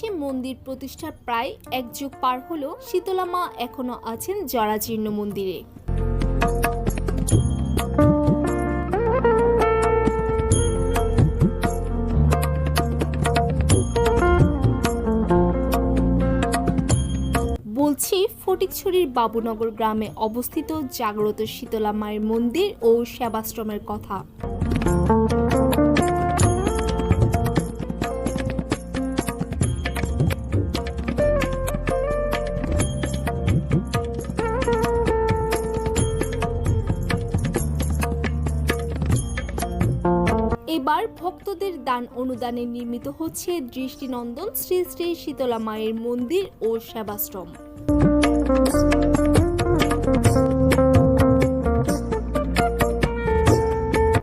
বাংলাদেশে মন্দির প্রতিষ্ঠার প্রায় এক যুগ পার হলেও শীতলা মা এখনো আছেন জরাজীর্ণ মন্দিরে। বলছি ফটিকছড়ির বাবুনগর গ্রামে অবস্থিত জাগ্রত শীতলা মায়ের মন্দির ও সেবাশ্রমের কথা। এবার ভক্তদের দান অনুদানে নির্মিত হচ্ছে দৃষ্টিনন্দন শ্রী শ্রী শীতলা মায়ের মন্দির ও সেবাশ্রম।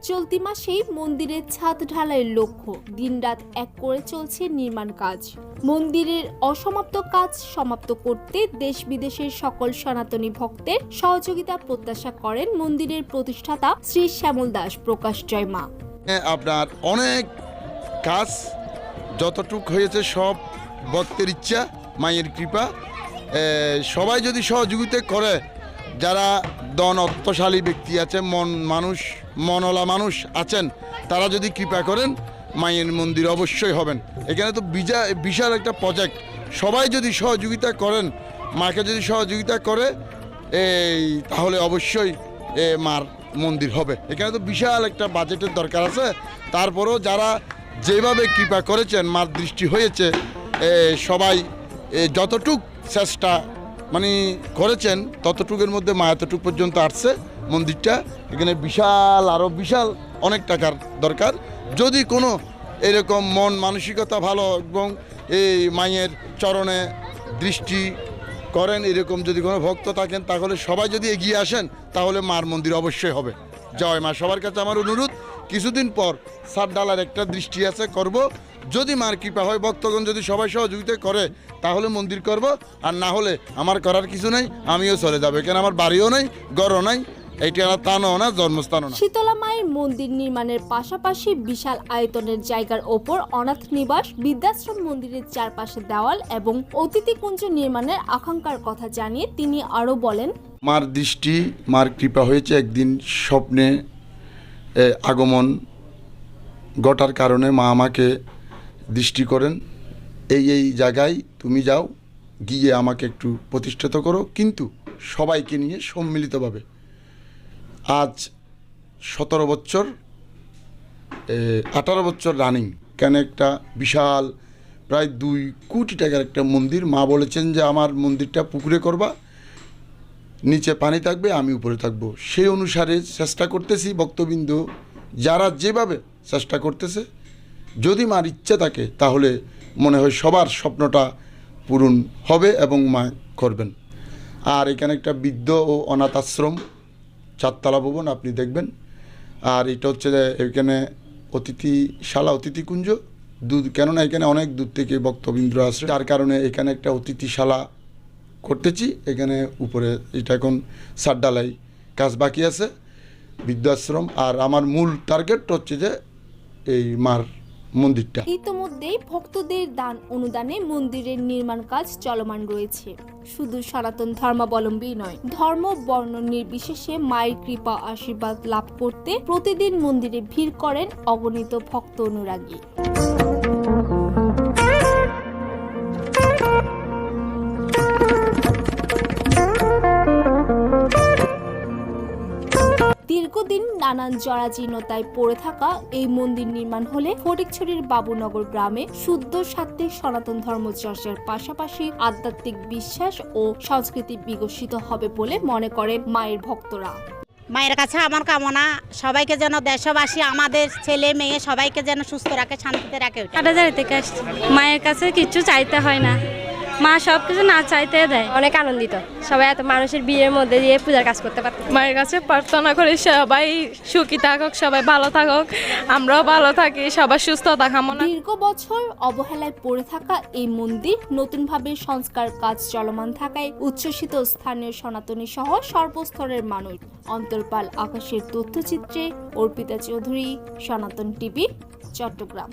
চলতি মাসেই মন্দিরের ছাদ ঢালাইয়ের লক্ষ্য, দিনরাত এক করে চলছে নির্মাণ কাজ। মন্দিরের অসমাপ্ত কাজ সমাপ্ত করতে দেশ বিদেশের সকল সনাতনী ভক্তের সহযোগিতা প্রত্যাশা করেন মন্দিরের প্রতিষ্ঠাতা শ্রী শ্যামল দাস প্রকাশ জয় মা। আপনার অনেক কাজ যতটুক হয়েছে সব ভক্তের ইচ্ছা, মায়ের কৃপা। সবাই যদি সহযোগিতা করে, যারা ধন অর্থশালী ব্যক্তি আছে, মনওয়ালা মানুষ আছেন, তারা যদি কৃপা করেন মায়ের মন্দির অবশ্যই হবেন। এখানে তো বিশাল একটা প্রজেক্ট, সবাই যদি সহযোগিতা করেন, মাকে যদি সহযোগিতা করে তাহলে অবশ্যই মার মন্দির হবে। এখানে তো বিশাল একটা বাজেটের দরকার আছে। তারপরেও যারা যেভাবে কৃপা করেছেন, মার দৃষ্টি হয়েছে, সবাই যতটুক চেষ্টা করেছেন ততটুকের মধ্যে মা এতটুক পর্যন্ত আসছে মন্দিরটা। এখানে আরও বিশাল অনেক টাকার দরকার। যদি কোনো এরকম মন মানসিকতা ভালো এবং এই মায়ের চরণে দৃষ্টি করেন, এরকম যদি কোনো ভক্ত থাকেন, তাহলে সবাই যদি এগিয়ে আসেন তাহলে মার মন্দির অবশ্যই হবে। জয় মা। সবার কাছে আমার অনুরোধ, কিছুদিন পর ছাদ ঢালার একটা দৃষ্টি আছে, করব। যদি মার কৃপা হয়, ভক্তগণ যদি সবাই সহযোগিতা করে তাহলে মন্দির করব, আর না হলে আমার করার কিছু নেই, আমিও চলে যাবো। এখানে আমার বাড়িও নেই, ঘরও নাই, এইটা তানও না, জন্মস্থানও না। শীতলা মায়ের মন্দির নির্মাণের পাশাপাশি বিশাল আয়তনের জায়গার ওপর অনাথ নিবাস, বৃদ্ধাশ্রম, মন্দিরের চারপাশে দেওয়াল এবং অতিথি কুঞ্জ নির্মাণের আকাঙ্ক্ষার কথা জানিয়ে তিনি আরও বলেন, মার দৃষ্টি, মার কৃপা হয়েছে। একদিন স্বপ্নে আগমন ঘটার কারণে মা আমাকে দৃষ্টি করেন, এই জায়গায় তুমি যাও, গিয়ে আমাকে একটু প্রতিষ্ঠিত করো, কিন্তু সবাইকে নিয়ে সম্মিলিতভাবে। আজ 18 বছর রানিং। কেন একটা বিশাল প্রায় 2 কোটি টাকার একটা মন্দির। মা বলেছেন যে আমার মন্দিরটা পুকুরে করবা, নিচে পানি থাকবে, আমি উপরে থাকবো। সেই অনুসারে চেষ্টা করতেছি। ভক্তবৃন্দ যারা যেভাবে চেষ্টা করতেছে, যদি মার ইচ্ছা থাকে তাহলে মনে হয় সবার স্বপ্নটা পূরণ হবে এবং মা করবেন। আর এখানে একটা বৃদ্ধ ও অনাথ আশ্রম, 4 তলা ভবন আপনি দেখবেন। আর এটা হচ্ছে যে এখানে অতিথিশালা, অতিথিকুঞ্জ, কেননা এখানে অনেক দূর থেকে ভক্তবৃন্দ আসে, যার কারণে এখানে একটা অতিথিশালা করতেছি। এখানে উপরে এটা এখন ছাদ ঢালাই কাজ বাকি আছে, বৃদ্ধাশ্রম। আর আমার মূল টার্গেট হচ্ছে যে এই মার মন্দিরটা। ইতোমধ্যেই ভক্তদের দান অনুদানে মন্দিরের নির্মাণ কাজ চলমান রয়েছে। শুধু সনাতন ধর্মাবলম্বী নয়, ধর্ম বর্ণ নির্বিশেষে মায়ের কৃপা আশীর্বাদ লাভ করতে প্রতিদিন মন্দিরে ভিড় করেন অগণিত ভক্ত অনুরাগী। দীর্ঘদিন নানান জরাজীর্ণতায় পড়ে থাকা এই মন্দির নির্মাণ হলে ফটিকছড়ির বাবুনগর গ্রামে শুদ্ধ সাত্ত্বিক সনাতন ধর্ম চর্চার পাশাপাশি আধ্যাত্মিক বিশ্বাস ও সংস্কৃতি বিকশিত হবে বলে মনে করেন মায়ের ভক্তরা। মায়ের কাছে আমার কামনা, সবাইকে যেন, দেশবাসী, আমাদের ছেলে মেয়ে সবাইকে যেন সুস্থ রাখে, শান্তিতে রাখে। কাটাজারি থেকে আসছি, মায়ের কাছে কিছু চাইতে হয় না, মা সবকিছু না চাইতে দেয়। অনেক আনন্দিত, সবাই এত মানুষের বিয়ের মধ্যে দিয়ে পূজার কাজ করতে পারত। মায়ের কাছে প্রার্থনা করি সবাই সুখী থাকুক, সবাই ভালো থাকুক, আমরাও ভালো থাকি, সবাই সুস্থতা কামনা। দীর্ঘ বছর অবহেলায় পড়ে থাকা এই মন্দির নতুনভাবে সংস্কার কাজ চলমান থাকায় উচ্ছ্বসিত স্থানীয় সনাতনী সহ সর্বস্তরের মানুষ। অন্তর্পাল আকাশের তথ্যচিত্রে অর্পিতা চৌধুরী, সনাতন টিভি, চট্টগ্রাম।